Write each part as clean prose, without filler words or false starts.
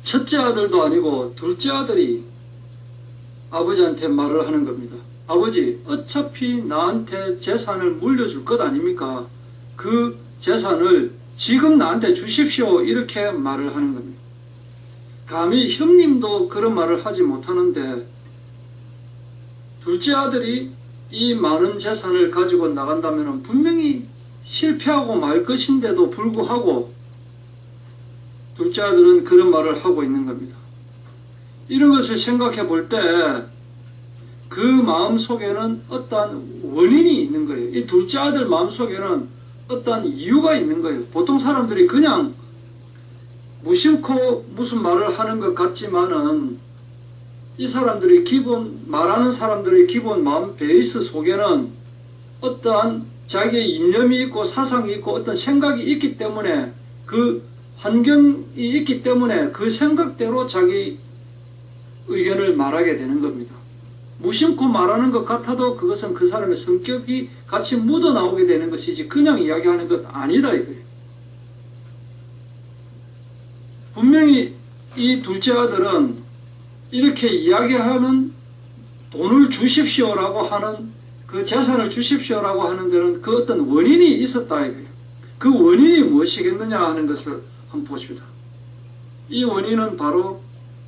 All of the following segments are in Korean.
첫째 아들도 아니고 둘째 아들이 아버지한테 말을 하는 겁니다. 아버지, 어차피 나한테 재산을 물려줄 것 아닙니까? 그 재산을 지금 나한테 주십시오. 이렇게 말을 하는 겁니다. 감히 형님도 그런 말을 하지 못하는데 둘째 아들이 이 많은 재산을 가지고 나간다면 분명히 실패하고 말 것인데도 불구하고 둘째 아들은 그런 말을 하고 있는 겁니다. 이런 것을 생각해 볼 때 그 마음 속에는 어떠한 원인이 있는 거예요. 이 둘째 아들 마음 속에는 어떠한 이유가 있는 거예요. 보통 사람들이 그냥 무심코 무슨 말을 하는 것 같지만은 이 사람들이 말하는 사람들의 기본 마음 베이스 속에는 어떠한 자기의 이념이 있고 사상이 있고 어떤 생각이 있기 때문에 그 환경이 있기 때문에 그 생각대로 자기 의견을 말하게 되는 겁니다. 무심코 말하는 것 같아도 그것은 그 사람의 성격이 같이 묻어나오게 되는 것이지 그냥 이야기하는 것 아니다 이거예요. 분명히 이 둘째 아들은 이렇게 이야기하는 돈을 주십시오라고 하는 그 재산을 주십시오라고 하는 데는 그 어떤 원인이 있었다 이거예요. 그 원인이 무엇이겠느냐 하는 것을 한번 보십시다. 이 원인은 바로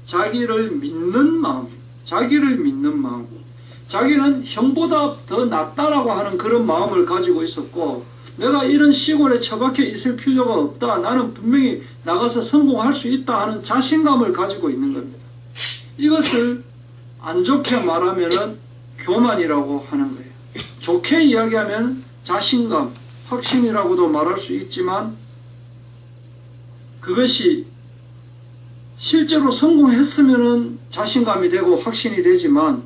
자기를 믿는 마음입니다. 자기를 믿는 마음. 자기는 형보다 더 낫다라고 하는 그런 마음을 가지고 있었고 내가 이런 시골에 처박혀 있을 필요가 없다. 나는 분명히 나가서 성공할 수 있다 하는 자신감을 가지고 있는 겁니다. 이것을 안 좋게 말하면은 교만이라고 하는 거예요. 좋게 이야기하면 자신감, 확신이라고도 말할 수 있지만 그것이 실제로 성공했으면은 자신감이 되고 확신이 되지만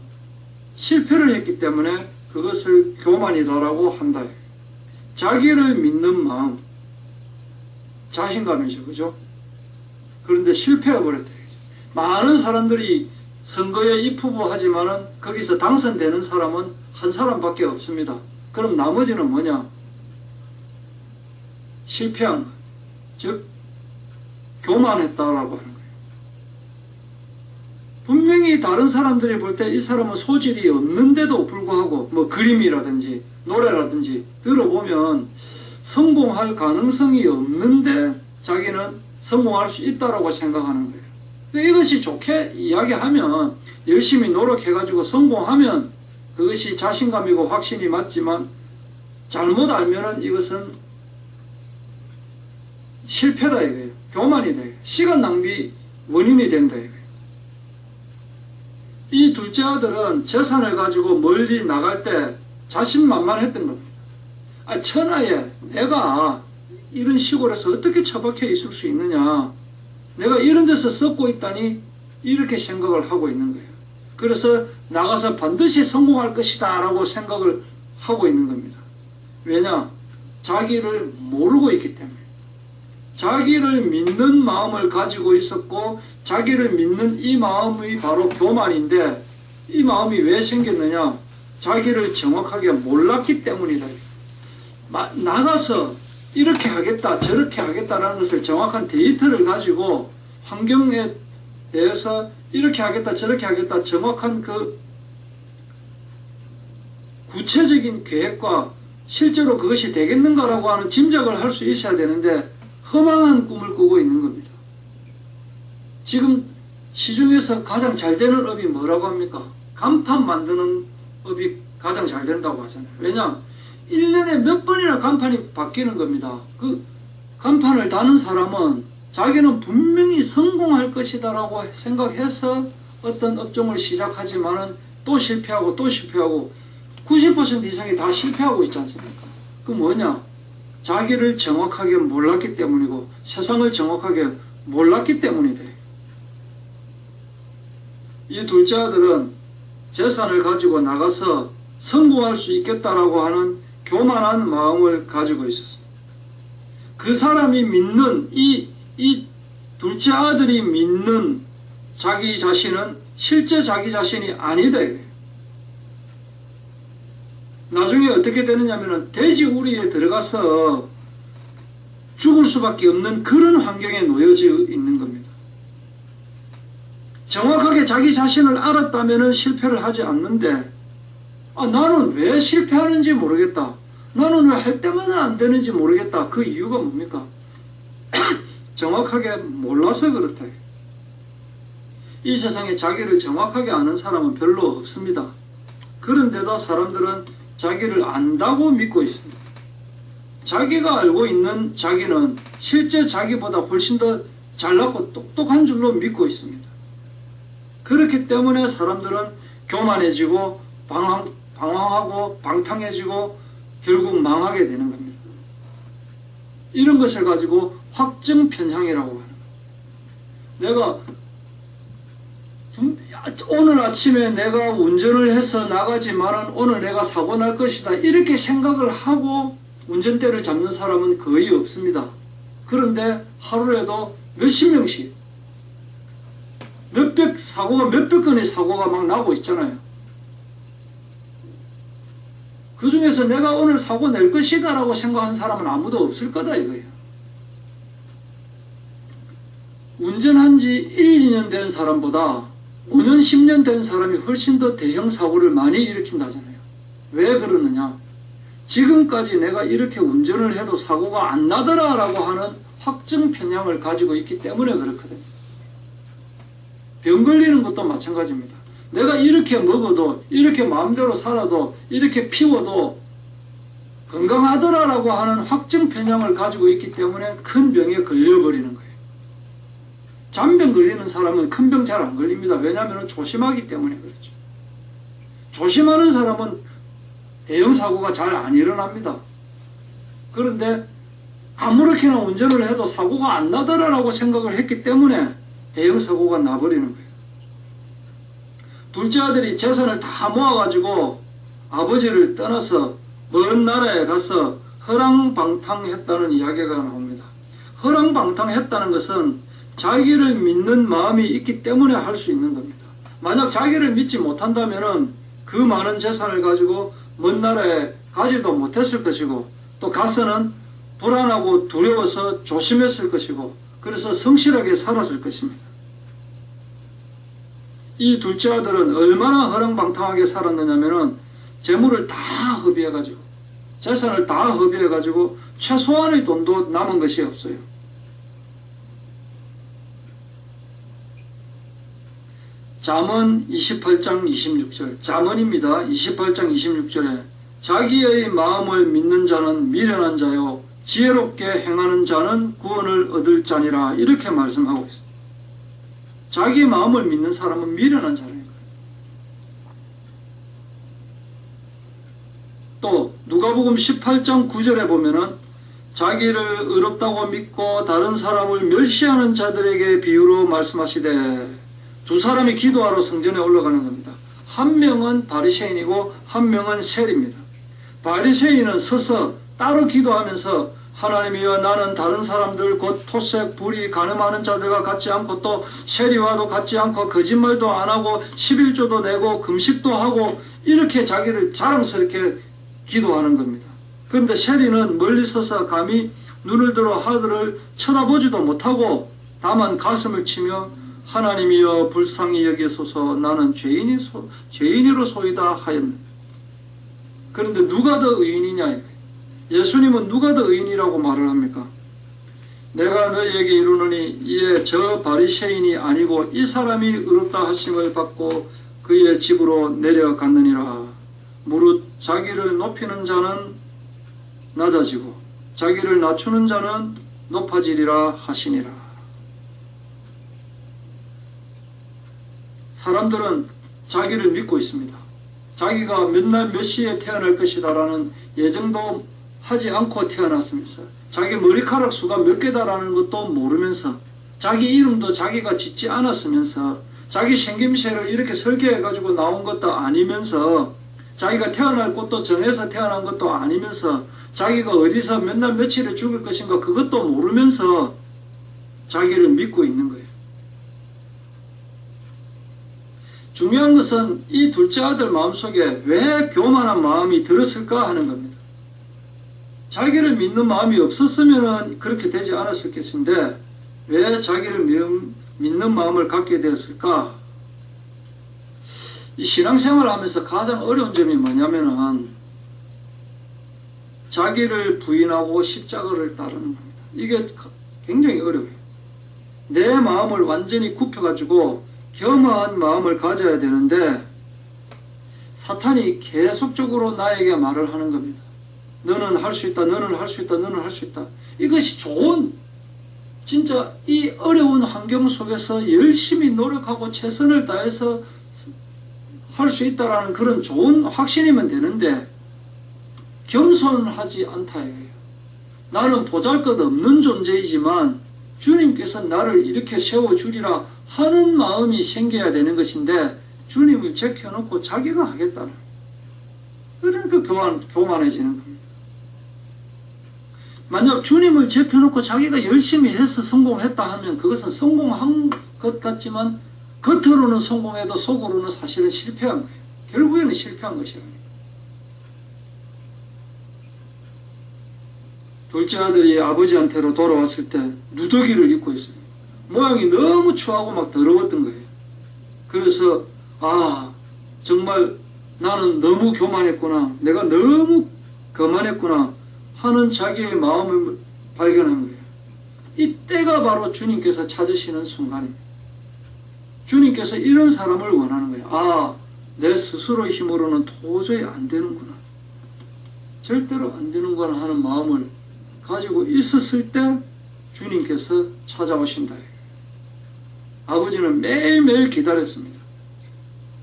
실패를 했기 때문에 그것을 교만이다라고 한다. 자기를 믿는 마음, 자신감이죠. 그죠? 그런데 실패해버렸다. 많은 사람들이 선거에 입후보하지만은 거기서 당선되는 사람은 한 사람밖에 없습니다. 그럼 나머지는 뭐냐? 실패한 것. 즉 교만했다라고 하는 거예요. 분명히 다른 사람들이 볼 때 이 사람은 소질이 없는데도 불구하고 뭐 그림이라든지 노래라든지 들어보면 성공할 가능성이 없는데 자기는 성공할 수 있다라고 생각하는 거예요. 이것이 좋게 이야기하면 열심히 노력해가지고 성공하면 그것이 자신감이고 확신이 맞지만 잘못 알면은 이것은 실패다 이거예요. 교만이다 이거예요. 시간 낭비 원인이 된다 이거예요. 이 둘째 아들은 재산을 가지고 멀리 나갈 때 자신만만했던 겁니다. 천하에 내가 이런 시골에서 어떻게 처박혀 있을 수 있느냐. 내가 이런 데서 썩고 있다니 이렇게 생각을 하고 있는 거예요. 그래서 나가서 반드시 성공할 것이다 라고 생각을 하고 있는 겁니다. 왜냐? 자기를 모르고 있기 때문에. 자기를 믿는 마음을 가지고 있었고 자기를 믿는 이 마음이 바로 교만인데 이 마음이 왜 생겼느냐? 자기를 정확하게 몰랐기 때문이다. 나가서 이렇게 하겠다 저렇게 하겠다라는 것을 정확한 데이터를 가지고 환경에 대해서 이렇게 하겠다 저렇게 하겠다 정확한 그 구체적인 계획과 실제로 그것이 되겠는가라고 하는 짐작을 할 수 있어야 되는데 허망한 꿈을 꾸고 있는 겁니다. 지금 시중에서 가장 잘 되는 업이 뭐라고 합니까? 간판 만드는 업이 가장 잘 된다고 하잖아요. 왜냐? 1년에 몇 번이나 간판이 바뀌는 겁니다. 그 간판을 다는 사람은 자기는 분명히 성공할 것이다 라고 생각해서 어떤 업종을 시작하지만은 또 실패하고 또 실패하고 90% 이상이 다 실패하고 있지 않습니까? 그 뭐냐? 자기를 정확하게 몰랐기 때문이고 세상을 정확하게 몰랐기 때문이다. 이 둘째 아들은 재산을 가지고 나가서 성공할 수 있겠다라고 하는 교만한 마음을 가지고 있었습니다. 그 사람이 믿는 이 둘째 아들이 믿는 자기 자신은 실제 자기 자신이 아니다. 나중에 어떻게 되느냐면은 돼지 우리에 들어가서 죽을 수밖에 없는 그런 환경에 놓여져 있는 겁니다. 정확하게 자기 자신을 알았다면 실패를 하지 않는데, 나는 왜 실패하는지 모르겠다. 나는 왜 할 때마다 안 되는지 모르겠다. 그 이유가 뭡니까? 정확하게 몰라서 그렇다. 이 세상에 자기를 정확하게 아는 사람은 별로 없습니다. 그런데도 사람들은 자기를 안다고 믿고 있습니다. 자기가 알고 있는 자기는 실제 자기보다 훨씬 더 잘났고 똑똑한 줄로 믿고 있습니다. 그렇기 때문에 사람들은 교만해지고 방황하고 방탕해지고 결국 망하게 되는 겁니다. 이런 것을 가지고 확증 편향이라고 하는 거예요. 오늘 아침에 내가 운전을 해서 나가지만은 오늘 내가 사고 날 것이다, 이렇게 생각을 하고 운전대를 잡는 사람은 거의 없습니다. 그런데 하루에도 몇십 명씩 몇백 건의 사고가 막 나고 있잖아요. 그 중에서 내가 오늘 사고 낼 것이다 라고 생각하는 사람은 아무도 없을 거다 이거예요. 운전한 지 1, 2년 된 사람보다 5년, 10년 된 사람이 훨씬 더 대형 사고를 많이 일으킨다잖아요. 왜 그러느냐? 지금까지 내가 이렇게 운전을 해도 사고가 안 나더라 라고 하는 확증 편향을 가지고 있기 때문에 그렇거든요. 병 걸리는 것도 마찬가지입니다. 내가 이렇게 먹어도, 이렇게 마음대로 살아도, 이렇게 피워도 건강하더라 라고 하는 확증 편향을 가지고 있기 때문에 큰 병에 걸려버리는 거예요. 잔병 걸리는 사람은 큰 병 잘 안 걸립니다. 왜냐하면 조심하기 때문에 그렇죠. 조심하는 사람은 대형 사고가 잘 안 일어납니다. 그런데 아무렇게나 운전을 해도 사고가 안 나더라라고 생각을 했기 때문에 대형 사고가 나버리는 거예요. 둘째 아들이 재산을 다 모아가지고 아버지를 떠나서 먼 나라에 가서 허랑방탕했다는 이야기가 나옵니다. 허랑방탕했다는 것은 자기를 믿는 마음이 있기 때문에 할 수 있는 겁니다. 만약 자기를 믿지 못한다면 그 많은 재산을 가지고 먼 나라에 가지도 못했을 것이고, 또 가서는 불안하고 두려워서 조심했을 것이고, 그래서 성실하게 살았을 것입니다. 이 둘째 아들은 얼마나 허랑방탕하게 살았느냐면은 재물을 다 허비해가지고, 재산을 다 허비해가지고 최소한의 돈도 남은 것이 없어요. 잠언 28장 26절, 잠언입니다. 28장 26절에 자기의 마음을 믿는 자는 미련한 자요 지혜롭게 행하는 자는 구원을 얻을 자니라, 이렇게 말씀하고 있습니다. 자기 마음을 믿는 사람은 미련한 자라니까요. 또 누가복음 18장 9절에 보면은 자기를 의롭다고 믿고 다른 사람을 멸시하는 자들에게 비유로 말씀하시되, 두 사람이 기도하러 성전에 올라가는 겁니다. 한 명은 바리새인이고 한 명은 세리입니다. 바리새인은 서서 따로 기도하면서 하나님이여, 나는 다른 사람들 곧 토색, 불의, 간음하는 자들과 같지 않고 또 세리와도 같지 않고 거짓말도 안 하고 11조도 내고 금식도 하고, 이렇게 자기를 자랑스럽게 기도하는 겁니다. 그런데 세리는 멀리 서서 감히 눈을 들어 하늘을 쳐다보지도 못하고 다만 가슴을 치며 하나님이여 불쌍히 여기소서, 나는 죄인으로소이다 하였네. 그런데 누가 더 의인이냐? 예수님은 누가 더 의인이라고 말을 합니까? 내가 너희에게 이르노니 이에 저 바리새인이 아니고 이 사람이 의롭다 하심을 받고 그의 집으로 내려갔느니라. 무릇 자기를 높이는 자는 낮아지고 자기를 낮추는 자는 높아지리라 하시니라. 사람들은 자기를 믿고 있습니다. 자기가 몇 날 몇 시에 태어날 것이다 라는 예정도 하지 않고 태어났으면서, 자기 머리카락 수가 몇 개다라는 것도 모르면서, 자기 이름도 자기가 짓지 않았으면서, 자기 생김새를 이렇게 설계해가지고 나온 것도 아니면서, 자기가 태어날 곳도 정해서 태어난 것도 아니면서, 자기가 어디서 몇 날 며칠에 죽을 것인가 그것도 모르면서 자기를 믿고 있는 거예요. 중요한 것은 이 둘째 아들 마음속에 왜 교만한 마음이 들었을까 하는 겁니다. 자기를 믿는 마음이 없었으면 그렇게 되지 않았을 것인데 왜 자기를 믿는 마음을 갖게 되었을까 이 신앙생활을 하면서 가장 어려운 점이 뭐냐면은 자기를 부인하고 십자가를 따르는 겁니다. 이게 굉장히 어려워요. 내 마음을 완전히 굽혀가지고 겸허한 마음을 가져야 되는데 사탄이 계속적으로 나에게 말을 하는 겁니다. 너는 할 수 있다, 너는 할 수 있다, 너는 할 수 있다. 이것이 좋은, 진짜 이 어려운 환경 속에서 열심히 노력하고 최선을 다해서 할 수 있다라는 그런 좋은 확신이면 되는데 겸손하지 않다 이거예요. 나는 보잘것없는 존재이지만 주님께서 나를 이렇게 세워주리라 하는 마음이 생겨야 되는 것인데 주님을 제껴놓고 자기가 하겠다는, 그러니까 교만해지는 겁니다. 만약 주님을 제껴놓고 자기가 열심히 해서 성공했다 하면 그것은 성공한 것 같지만 겉으로는 성공해도 속으로는 사실은 실패한 거예요. 결국에는 실패한 것이라니까. 둘째 아들이 아버지한테로 돌아왔을 때 누더기를 입고 있어요. 모양이 너무 추하고 막 더러웠던 거예요. 그래서 정말 나는 너무 교만했구나, 내가 너무 거만했구나 하는 자기의 마음을 발견한 거예요. 이때가 바로 주님께서 찾으시는 순간입니다. 주님께서 이런 사람을 원하는 거예요. 내 스스로의 힘으로는 도저히 안 되는구나, 절대로 안 되는구나 하는 마음을 가지고 있었을 때 주님께서 찾아오신다. 아버지는 매일매일 기다렸습니다.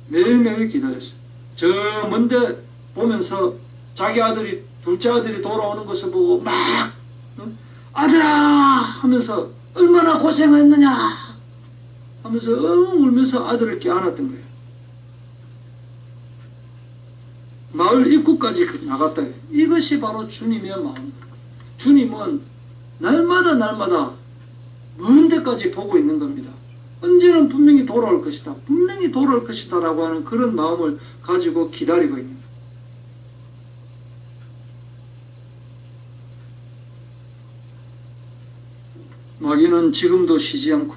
매일매일 기다렸어요. 저 먼데 보면서 자기 아들이, 둘째 아들이 돌아오는 것을 보고 막 아들아 하면서 얼마나 고생했느냐 하면서 울면서 아들을 껴안았던 거예요. 마을 입구까지 나갔다. 이것이 바로 주님의 마음. 주님은 날마다 먼 데까지 보고 있는 겁니다. 언제는 분명히 돌아올 것이다, 분명히 돌아올 것이다 라고 하는 그런 마음을 가지고 기다리고 있는 거예요. 마귀는 지금도 쉬지 않고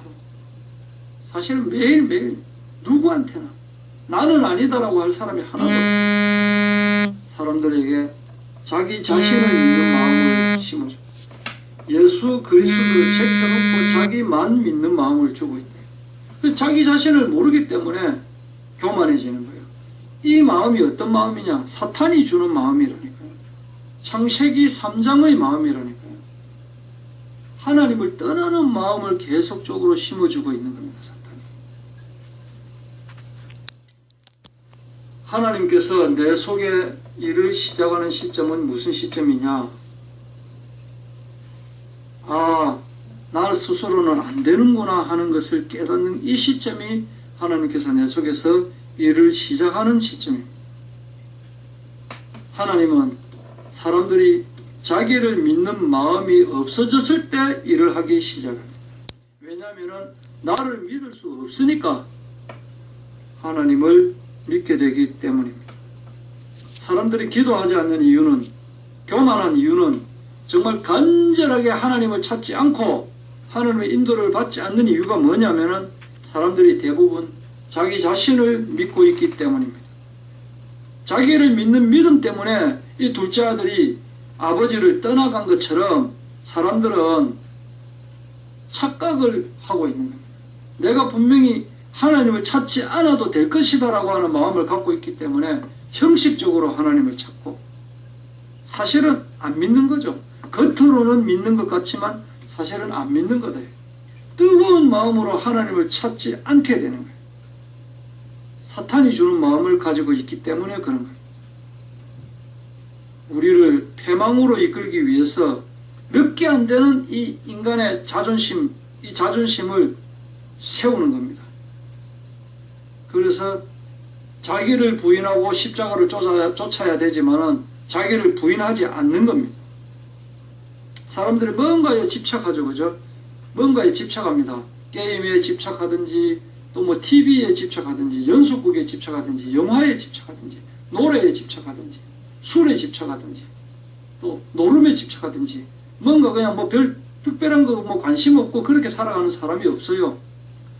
사실은 매일매일 누구한테나 나는 아니다라고 할 사람이 하나도 없어요. 사람들에게 자기 자신을 믿는 마음을 심어줘. 예수 그리스도를 제껴놓고 자기만 믿는 마음을 주고 있다. 자기 자신을 모르기 때문에 교만해지는 거예요. 이 마음이 어떤 마음이냐? 사탄이 주는 마음이라니까요. 창세기 3장의 마음이라니까요. 하나님을 떠나는 마음을 계속적으로 심어주고 있는 겁니다. 사탄이. 하나님께서 내 속에 일을 시작하는 시점은 무슨 시점이냐? 나 스스로는 안 되는구나 하는 것을 깨닫는 이 시점이 하나님께서 내 속에서 일을 시작하는 시점입니다. 하나님은 사람들이 자기를 믿는 마음이 없어졌을 때 일을 하기 시작합니다. 왜냐하면 나를 믿을 수 없으니까 하나님을 믿게 되기 때문입니다. 사람들이 기도하지 않는 이유는, 교만한 이유는 정말 간절하게 하나님을 찾지 않고 하나님의 인도를 받지 않는 이유가 뭐냐면은 사람들이 대부분 자기 자신을 믿고 있기 때문입니다. 자기를 믿는 믿음 때문에 이 둘째 아들이 아버지를 떠나간 것처럼 사람들은 착각을 하고 있는 겁니다. 내가 분명히 하나님을 찾지 않아도 될 것이다 라고 하는 마음을 갖고 있기 때문에 형식적으로 하나님을 찾고 사실은 안 믿는 거죠. 겉으로는 믿는 것 같지만 사실은 안 믿는 거다. 뜨거운 마음으로 하나님을 찾지 않게 되는 거예요. 사탄이 주는 마음을 가지고 있기 때문에 그런 거예요. 우리를 패망으로 이끌기 위해서 몇 개 안 되는 이 인간의 자존심, 이 자존심을 세우는 겁니다. 그래서 자기를 부인하고 십자가를 쫓아야 되지만은 자기를 부인하지 않는 겁니다. 사람들이 뭔가에 집착하죠, 그죠? 뭔가에 집착합니다. 게임에 집착하든지, 또 뭐 TV에 집착하든지, 연속극에 집착하든지, 영화에 집착하든지, 노래에 집착하든지, 술에 집착하든지, 또 노름에 집착하든지, 뭔가 그냥 뭐 별 특별한 거 뭐 관심 없고 그렇게 살아가는 사람이 없어요.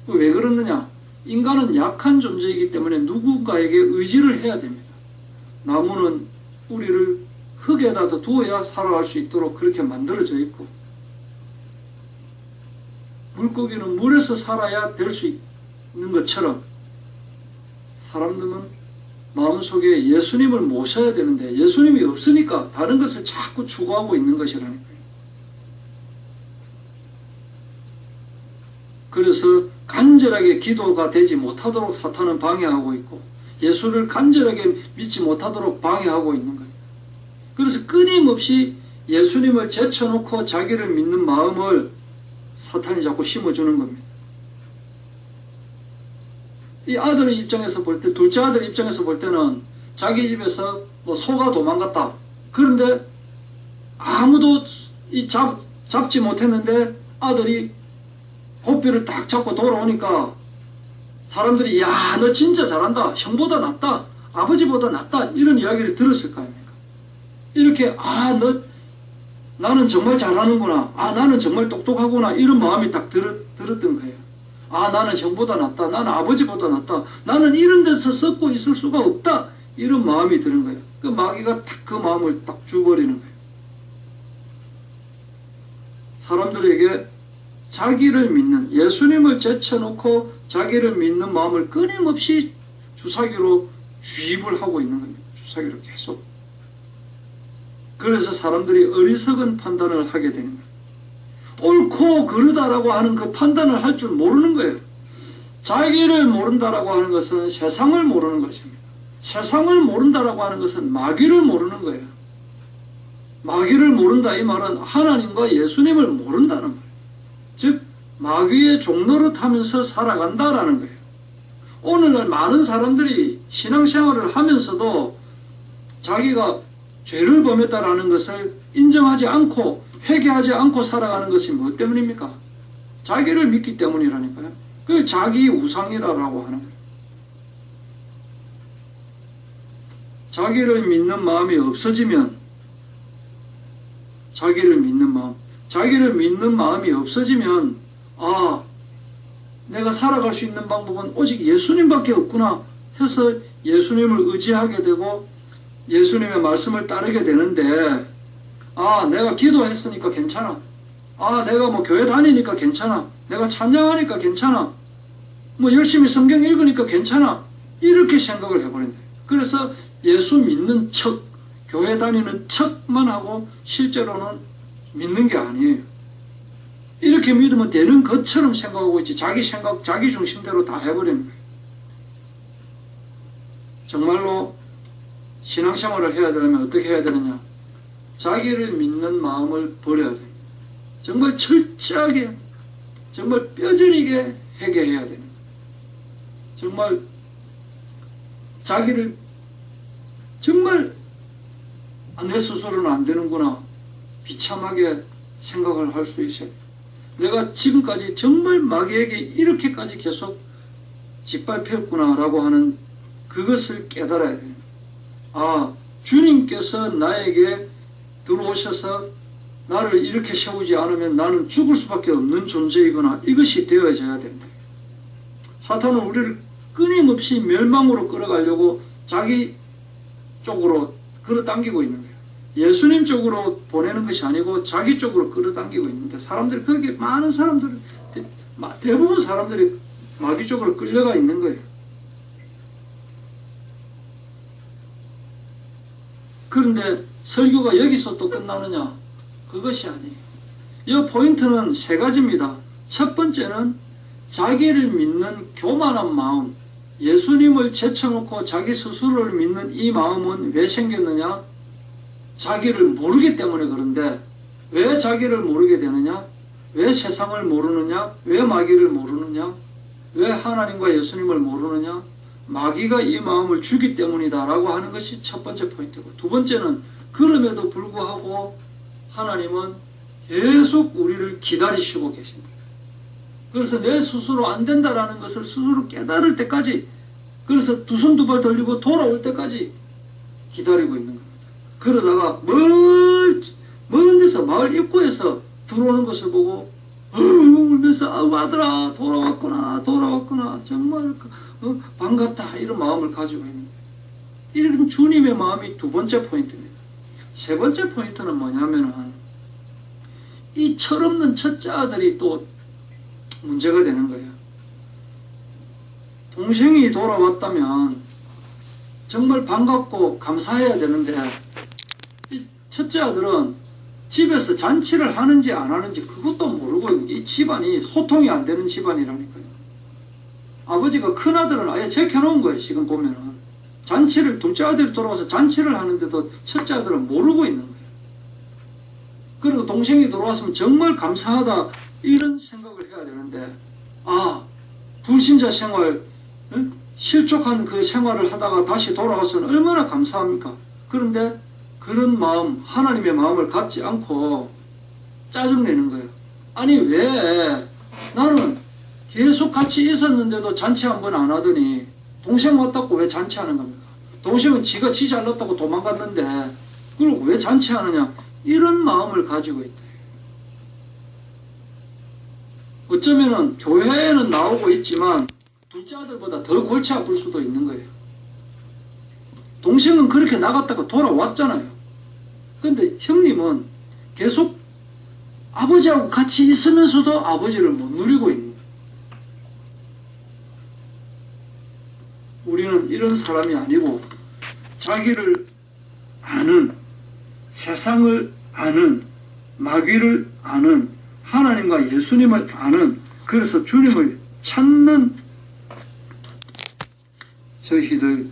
왜 그러느냐? 인간은 약한 존재이기 때문에 누군가에게 의지를 해야 됩니다. 나무는 우리를 흙에다 두어야 살아갈 수 있도록 그렇게 만들어져 있고, 물고기는 물에서 살아야 될 수 있는 것처럼 사람들은 마음속에 예수님을 모셔야 되는데 예수님이 없으니까 다른 것을 자꾸 추구하고 있는 것이라니까요. 그래서 간절하게 기도가 되지 못하도록 사탄은 방해하고 있고, 예수를 간절하게 믿지 못하도록 방해하고 있는 거예요. 그래서 끊임없이 예수님을 제쳐놓고 자기를 믿는 마음을 사탄이 자꾸 심어주는 겁니다. 이 아들의 입장에서 볼 때, 둘째 아들 입장에서 볼 때는 자기 집에서 뭐 소가 도망갔다. 그런데 아무도 잡지 못했는데 아들이 고삐를 딱 잡고 돌아오니까 사람들이 야, 너 진짜 잘한다. 형보다 낫다. 아버지보다 낫다. 이런 이야기를 들었을 거 아닙니까? 이렇게 나는 정말 잘하는구나. 나는 정말 똑똑하구나. 이런 마음이 딱 들었던 거예요. 나는 형보다 낫다. 나는 아버지보다 낫다. 나는 이런 데서 썩고 있을 수가 없다. 이런 마음이 드는 거예요. 그 마귀가 딱 그 마음을 딱 줘버리는 거예요. 사람들에게 자기를 믿는, 예수님을 제쳐놓고 자기를 믿는 마음을 끊임없이 주사기로 주입을 하고 있는 겁니다. 주사기로 계속. 그래서 사람들이 어리석은 판단을 하게 되는 거예요. 옳고 그르다라고 하는 그 판단을 할 줄 모르는 거예요. 자기를 모른다라고 하는 것은 세상을 모르는 것입니다. 세상을 모른다라고 하는 것은 마귀를 모르는 거예요. 마귀를 모른다 이 말은 하나님과 예수님을 모른다는 거예요. 즉 마귀의 종노릇하면서 살아간다라는 거예요. 오늘날 많은 사람들이 신앙생활을 하면서도 자기가 죄를 범했다라는 것을 인정하지 않고 회개하지 않고 살아가는 것이 뭐 때문입니까? 자기를 믿기 때문이라니까요. 그 자기 우상이라고 하는 거예요. 자기를 믿는 마음이 없어지면 자기를 믿는 마음이 없어지면 내가 살아갈 수 있는 방법은 오직 예수님밖에 없구나 해서 예수님을 의지하게 되고 예수님의 말씀을 따르게 되는데 내가 기도했으니까 괜찮아. 내가 뭐 교회 다니니까 괜찮아. 내가 찬양하니까 괜찮아. 뭐 열심히 성경 읽으니까 괜찮아. 이렇게 생각을 해버린다. 그래서 예수 믿는 척, 교회 다니는 척만 하고 실제로는 믿는 게 아니에요. 이렇게 믿으면 되는 것처럼 생각하고 있지 자기 생각, 자기 중심대로 다 해버리는 거예요. 정말로 신앙생활을 해야 되려면 어떻게 해야 되느냐? 자기를 믿는 마음을 버려야 됩니다. 정말 철저하게, 정말 뼈저리게 회개해야 됩니다. 정말 자기를 정말 내 스스로는 안 되는구나 비참하게 생각을 할 수 있어야 돼요. 내가 지금까지 정말 마귀에게 이렇게까지 계속 짓밟혔구나 라고 하는 그것을 깨달아야 돼요. 주님께서 나에게 들어오셔서 나를 이렇게 세우지 않으면 나는 죽을 수밖에 없는 존재이구나. 이것이 되어져야 된다. 사탄은 우리를 끊임없이 멸망으로 끌어가려고 자기 쪽으로 끌어당기고 있는 거예요. 예수님 쪽으로 보내는 것이 아니고 자기 쪽으로 끌어당기고 있는데 사람들이 거기에 많은 사람들 대부분 사람들이 마귀 쪽으로 끌려가 있는 거예요. 그런데 설교가 여기서 또 끝나느냐? 그것이 아니에요. 이 포인트는 세 가지입니다. 첫 번째는 자기를 믿는 교만한 마음, 예수님을 제쳐놓고 자기 스스로를 믿는 이 마음은 왜 생겼느냐? 자기를 모르기 때문에 그런데 왜 자기를 모르게 되느냐? 왜 세상을 모르느냐? 왜 마귀를 모르느냐? 왜 하나님과 예수님을 모르느냐? 마귀가 이 마음을 주기 때문이다 라고 하는 것이 첫 번째 포인트고, 두 번째는 그럼에도 불구하고 하나님은 계속 우리를 기다리시고 계신다. 그래서 내 스스로 안 된다라는 것을 스스로 깨달을 때까지, 그래서 두 손 두 발 돌리고 돌아올 때까지 기다리고 있는 겁니다. 그러다가 먼 데서 마을 입구에서 들어오는 것을 보고 울면서 아들아 돌아왔구나 정말 반갑다 이런 마음을 가지고 있는 거예요. 이런 주님의 마음이 두 번째 포인트입니다. 세 번째 포인트는 뭐냐면은 이 철없는 첫째 아들이 또 문제가 되는 거예요. 동생이 돌아왔다면 정말 반갑고 감사해야 되는데 이 첫째 아들은 집에서 잔치를 하는지 안 하는지 그것도 모르고 있는 이 집안이 소통이 안 되는 집안이라니까요. 아버지가 큰아들은 아예 제껴놓은 거예요. 지금 보면은 잔치를 둘째 아들이 돌아와서 잔치를 하는데도 첫째 아들은 모르고 있는 거예요. 그리고 동생이 돌아왔으면 정말 감사하다 이런 생각을 해야 되는데 불신자 생활 실족한 그 생활을 하다가 다시 돌아와서는 얼마나 감사합니까? 그런데 그런 마음, 하나님의 마음을 갖지 않고 짜증내는 거예요. 아니 왜 나는 계속 같이 있었는데도 잔치 한 번 안 하더니 동생 왔다고 왜 잔치하는 겁니까? 동생은 지가 지 잘났다고 도망갔는데 그리고 왜 잔치하느냐? 이런 마음을 가지고 있다. 어쩌면은 교회에는 나오고 있지만 둘째 아들보다 더 골치 아플 수도 있는 거예요. 동생은 그렇게 나갔다가 돌아왔잖아요. 근데 형님은 계속 아버지하고 같이 있으면서도 아버지를 못 누리고 있는 거예요. 우리는 이런 사람이 아니고 자기를 아는, 세상을 아는, 마귀를 아는, 하나님과 예수님을 아는, 그래서 주님을 찾는 저희들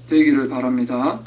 되기를 바랍니다.